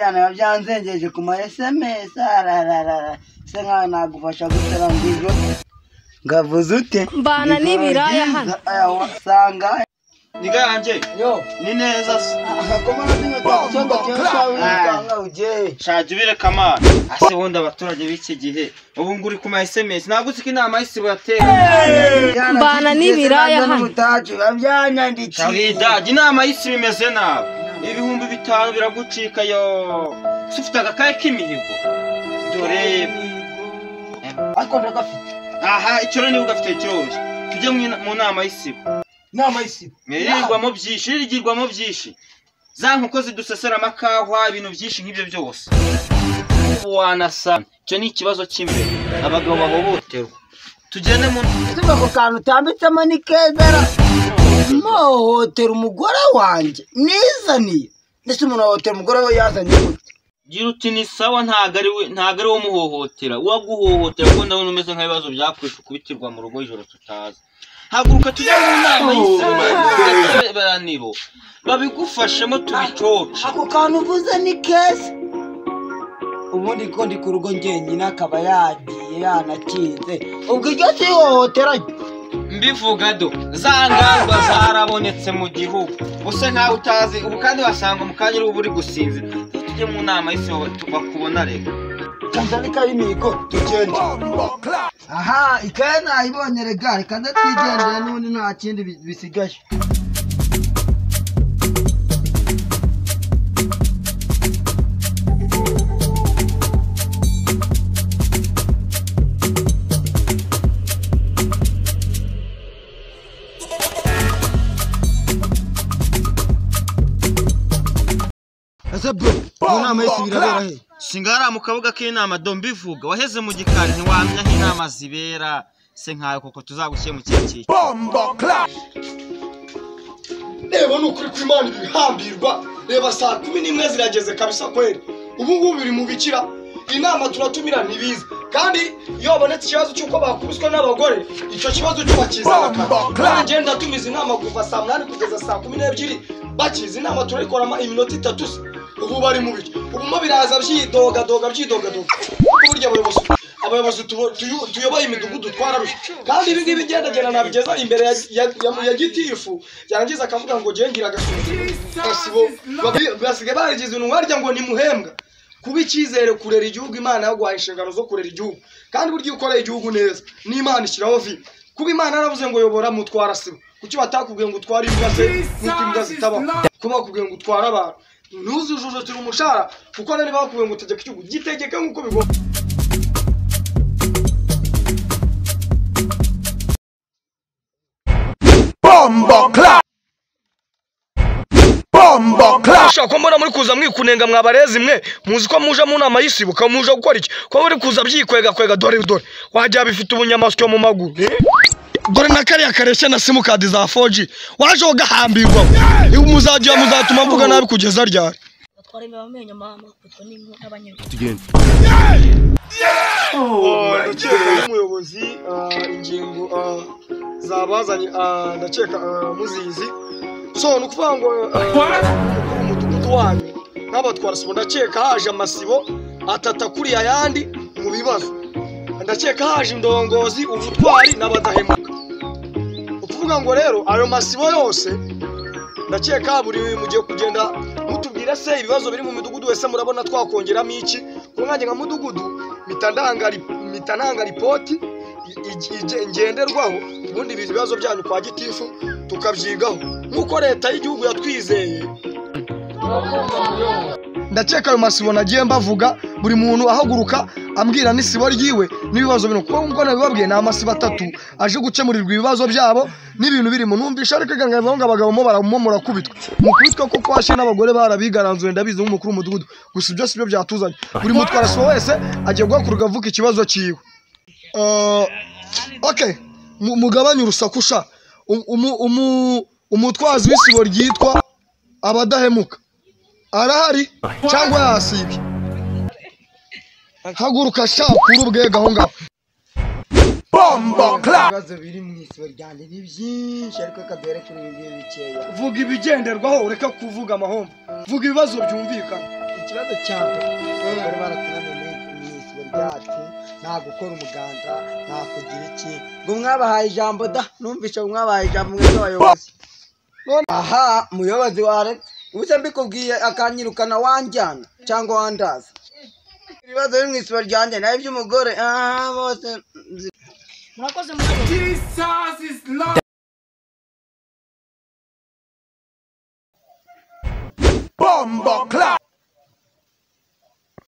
byana byanzengeje ku ma SMS ararara se nka nagufasha gutera ndijo ngavuze ute mbana n'ibiraya hano sanga niga yanje yo ni neza akakoma n'imwe twasonga cyangwa wikanga uje shaje bireka mana ase wonda abaturage b'iki gihe ubu nguri ku ma SMS nagutse inama y'isibo yatera mbana n'ibiraya hano mutaje babyanyandikiye Shawida inama y'isibo imeze nabi ibihumbi 5 biragucika yo sufite agakaye k'imihigo dore ariko ndagafite aha icyo ni ugafite cyose tujye mu nama y'isibo nama y'isibo rigirwamo byinshi za nkuko zidusesera amakahwa ibintu byinshi nk'ibyo byose wanasa cyo ni ikibazo cy'imbere abagabo bahohoterwa tugende mu tuba ko kantu tambitsemo ni kezera mohotera umugore wanje nizaniye ndetse umuntu ahohotera umugore we yazanye gute gira uti ni sawa ntago ari wo muhohotera waguhohotera ko ndabona umeze nk'ibibazo byakwisha kubitirwa mu rugo ijoro tutazi haguruka tujya mu nama y'isibo babigufashemo tubicoce ako kantu uvuze ni keza ubundi ko ndi ku rugo njyenyine akaba yagiye yanakinze ubwo iryo si ihohotera mbivuga do za ngamba zarabonetse mu gihugu use ntawe utazi ubu kandi wasanga mu kanya uri gusinzira tujye mu nama y'isibo bakubona rero kanzalika y'imigo tugende aha ikaye nayibonye rega reka ndatwigendere n'ubundi nta kindi bisigaye ese bro inama y'isibo irabera he singara mu kabuga k'inama do mbivuga waheze mu gikari ntiwamenya aho inama zibera se nkayo koko tuzagushye mu cyekiki reba nukuri kw'Imana ibihambirwa reba saa 11 zirageze kabisa kweli ubu ngubu biri mu bikira inama turatumira ntibiza kandi iyo babonetse ikibazo cy'uko bakubiswe n'abagore icyo kibazo cyubakizana kandi ngenda ndatumiza inama kuva saa 8 kugeza saa 12 bakiza inama turayikoramo iminota 3 ubu bari mu biki ubu biraza byidoga burya abayobozi tuyoboye imidugudu twararusha kandi ibi ngibi ngendagenda nabigeza imbere ya gitifu yarangiza akavuga ngo gengira agasibo basigaye barigize ibintu warya ngo ni muhembwa kuba icyizere kurera igihugu Imana yaguhaye inshingano zo kurera igihugu kandi burya ukoreye igihugu neza n'Imana ishyiraho vi kuba Imana yaravuze ngo yobora mutwara sibo kuki batakubwiye ngo utware imbwa se n'uko imbwa zitabaho kuba bakubwiye ngo utware abantu ntuzujujutire umushara kuko nari bakubwiye ngo utegeke igihugu gitegeke nk'uko bigomba Shaka mbona muri kuza mwikunenga mwabarezi mwe muzi ko muje mu nama y'isibo kamuje gukora iki ko muri kuza byikwega dore wajya bifite ubunyamasyo mu maguru dore nakariya karesha na simukadi za 4G waje ugahambirwa muzatuma mvuga nabi kugeza ryari batwaremye bamenye mama kuko ni nk'abanyarwanda tugende ndakeka umuyobozi ingingo zabazanye ndakeka muzizi so nukuvuga ngo umudugudu wanyu n'abatwara sibo ndakeka haje amasibo atata kuri ayandi mu bibazo ndakeka haje indongozi ubutwari n'abadahemuka ukuvuga ngo rero ayo masibo yose ndakeka buri mugiye kugenda mutubwira se ibibazo biri mu midugudu wese murabona twakongeramo iki kumwanje nka mudugudu mitananga ripoti ngenderwaho ubundi ibibazo byanyu kwa gitifu tukabyigaho nkuko leta y'igihugu yatwizeye ndakeka ayo masibo nagiye mbavuga buri muntu ahaguruka ambwira n'isibo ryiwe n'ibibazo bino kuko ngo nabibabwiye na amasibo 3 aje gukemurirwa ibibazo byabo n'ibintu birimo numvisha ariko gangaza ngo abagabo mo baramumura kubitwa mukubitwa ko kwashe n'abagore barabigaranzuye ndabizi nk'umukuru w'umudugudu gusa ibyo sibyo byatuzanye buri mutwara sibo wese agiye guhakuruka avuga ikibazo cyiwe okay mugabanye urusakusha umutwazi w'isibo ryitwa abadahemuka arahari cyangwa yasibye haguruka shakura ubwega aho ngaho ibibazo biri mu isibo ryanjye ni byinshi ariko kadere kuri ibi bikeya vuga ibigenderwaho ureka kuvuga amahombo vuga ibibazo byumvikana ikibazo cya mbere bari baratunaniye mu isibo ryacu nta gukora umuganda nta kugira iki ngo mwabahaye ijambo da numvishe ngo mwabahaye ijambo mwese abayobozi aha muyobozi waretse ubuse mbikubwiye akanyirukana wanjyana cyangwa wandaza ibibazo biri mu isibo ryanjye nawe iby'umugore bose murakoze murakoze Jesus is Lord. Bombo clap.